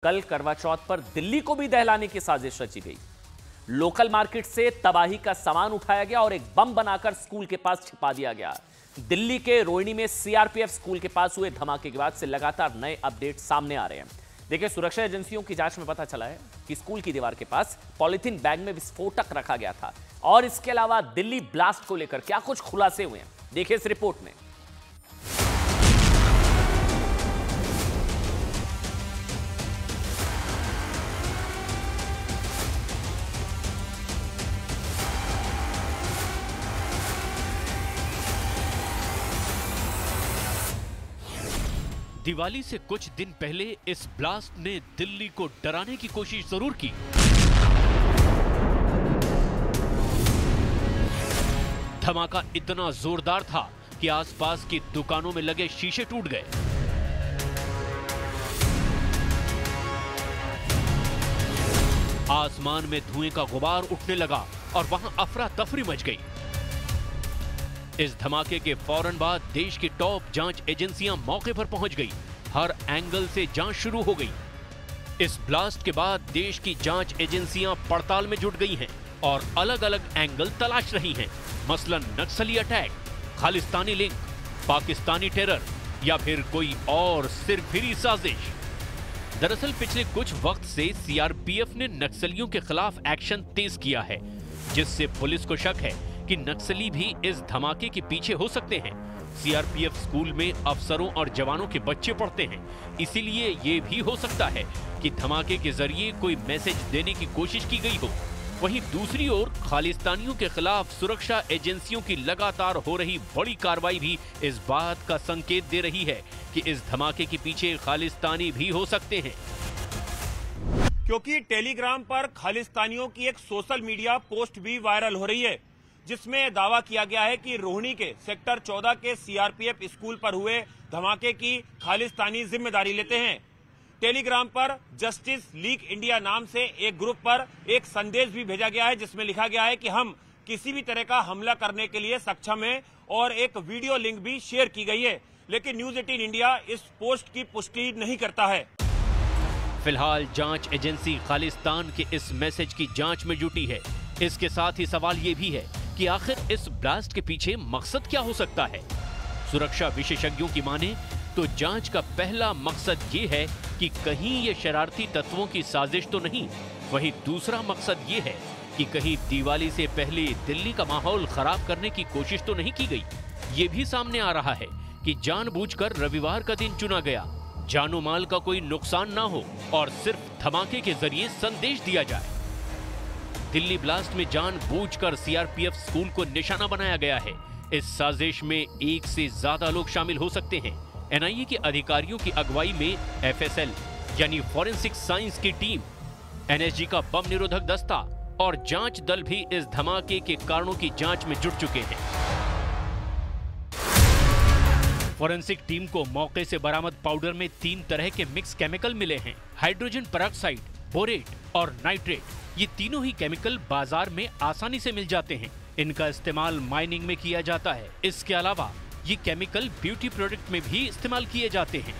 कल करवा चौथ पर दिल्ली को भी दहलाने की साजिश रची गई। लोकल मार्केट से तबाही का सामान उठाया गया और एक बम बनाकर स्कूल के पास छिपा दिया गया। दिल्ली के रोहिणी में सीआरपीएफ स्कूल के पास हुए धमाके के बाद से लगातार नए अपडेट सामने आ रहे हैं। देखिए, सुरक्षा एजेंसियों की जांच में पता चला है कि स्कूल की दीवार के पास पॉलिथीन बैग में विस्फोटक रखा गया था और इसके अलावा दिल्ली ब्लास्ट को लेकर क्या कुछ खुलासे हुए हैं, देखिए इस रिपोर्ट में। दिवाली से कुछ दिन पहले इस ब्लास्ट ने दिल्ली को डराने की कोशिश जरूर की। धमाका इतना जोरदार था कि आसपास की दुकानों में लगे शीशे टूट गए। आसमान में धुएं का गुबार उठने लगा और वहां अफरा तफरी मच गई। इस धमाके के फौरन बाद देश की टॉप जांच एजेंसियां मौके पर पहुंच गई। हर एंगल से जांच शुरू हो गई। इस ब्लास्ट के बाद देश की जांच एजेंसियां पड़ताल में जुट गई हैं और अलग अलग एंगल तलाश रही हैं। मसलन Naxali attack, Khalistani link, Pakistani terror या फिर कोई और सिरफिरी साजिश। दरअसल पिछले कुछ वक्त से सीआरपीएफ ने नक्सलियों के खिलाफ एक्शन तेज किया है, जिससे पुलिस को शक है कि नक्सली भी इस धमाके के पीछे हो सकते हैं। सीआरपीएफ स्कूल में अफसरों और जवानों के बच्चे पढ़ते हैं, इसीलिए ये भी हो सकता है कि धमाके के जरिए कोई मैसेज देने की कोशिश की गई हो। वहीं दूसरी ओर खालिस्तानियों के खिलाफ सुरक्षा एजेंसियों की लगातार हो रही बड़ी कार्रवाई भी इस बात का संकेत दे रही है कि इस धमाके के पीछे खालिस्तानी भी हो सकते हैं। क्योंकि टेलीग्राम पर खालिस्तानियों की एक सोशल मीडिया पोस्ट भी वायरल हो रही है, जिसमें दावा किया गया है कि रोहिणी के सेक्टर 14 के सीआरपीएफ स्कूल पर हुए धमाके की खालिस्तानी जिम्मेदारी लेते हैं। टेलीग्राम पर जस्टिस लीग इंडिया नाम से एक ग्रुप पर एक संदेश भी भेजा गया है, जिसमें लिखा गया है कि हम किसी भी तरह का हमला करने के लिए सक्षम हैं और एक वीडियो लिंक भी शेयर की गई है। लेकिन न्यूज 18 इंडिया इस पोस्ट की पुष्टि नहीं करता है। फिलहाल जांच एजेंसी खालिस्तान के इस मैसेज की जांच में जुटी है। इसके साथ ही सवाल ये भी है कि आखिर इस ब्लास्ट के पीछे मकसद क्या हो सकता है। सुरक्षा विशेषज्ञों की माने तो जांच का पहला मकसद ये है कि कहीं ये शरारती तत्वों की साजिश तो नहीं। वहीं दूसरा मकसद ये है कि कहीं दिवाली से पहले दिल्ली का माहौल खराब करने की कोशिश तो नहीं की गई। ये भी सामने आ रहा है कि जानबूझकर रविवार का दिन चुना गया, जानो माल का कोई नुकसान ना हो और सिर्फ धमाके के जरिए संदेश दिया जाए। दिल्ली ब्लास्ट में जानबूझकर सीआरपीएफ स्कूल को निशाना बनाया गया है। इस साजिश में एक से ज्यादा लोग शामिल हो सकते हैं। एनआईए के अधिकारियों की अगुवाई में एफएसएल यानी फॉरेंसिक साइंस की टीम, एनएसजी का बम निरोधक दस्ता और जांच दल भी इस धमाके के कारणों की जांच में जुट चुके हैं। फॉरेंसिक टीम को मौके से बरामद पाउडर में 3 तरह के मिक्स केमिकल मिले हैं। हाइड्रोजन पेरोक्साइड, बोरेट और नाइट्रेट। ये तीनों ही केमिकल बाजार में आसानी से मिल जाते हैं। इनका इस्तेमाल माइनिंग में किया जाता है। इसके अलावा ये केमिकल ब्यूटी प्रोडक्ट में भी इस्तेमाल किए जाते हैं।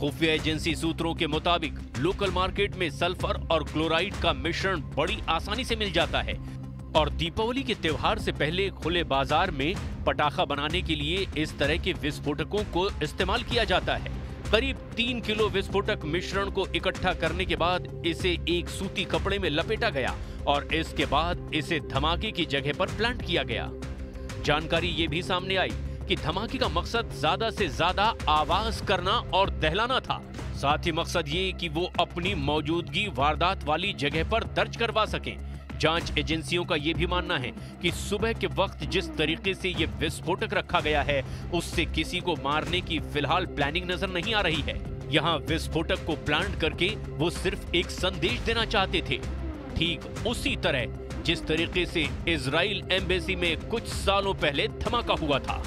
खुफिया एजेंसी सूत्रों के मुताबिक लोकल मार्केट में सल्फर और क्लोराइड का मिश्रण बड़ी आसानी से मिल जाता है और दीपावली के त्योहार से पहले खुले बाजार में पटाखा बनाने के लिए इस तरह के विस्फोटकों को इस्तेमाल किया जाता है। करीब 3 किलो विस्फोटक मिश्रण को इकट्ठा करने के बाद इसे एक सूती कपड़े में लपेटा गया और इसके बाद इसे धमाके की जगह पर प्लांट किया गया। जानकारी ये भी सामने आई कि धमाके का मकसद ज्यादा से ज्यादा आवाज करना और दहलाना था। साथ ही मकसद ये कि वो अपनी मौजूदगी वारदात वाली जगह पर दर्ज करवा सकें। जांच एजेंसियों का ये भी मानना है कि सुबह के वक्त जिस तरीके से ये विस्फोटक रखा गया है, उससे किसी को मारने की फिलहाल प्लानिंग नजर नहीं आ रही है। यहाँ विस्फोटक को प्लांट करके वो सिर्फ एक संदेश देना चाहते थे, ठीक उसी तरह जिस तरीके से इजराइल एम्बेसी में कुछ सालों पहले धमाका हुआ था।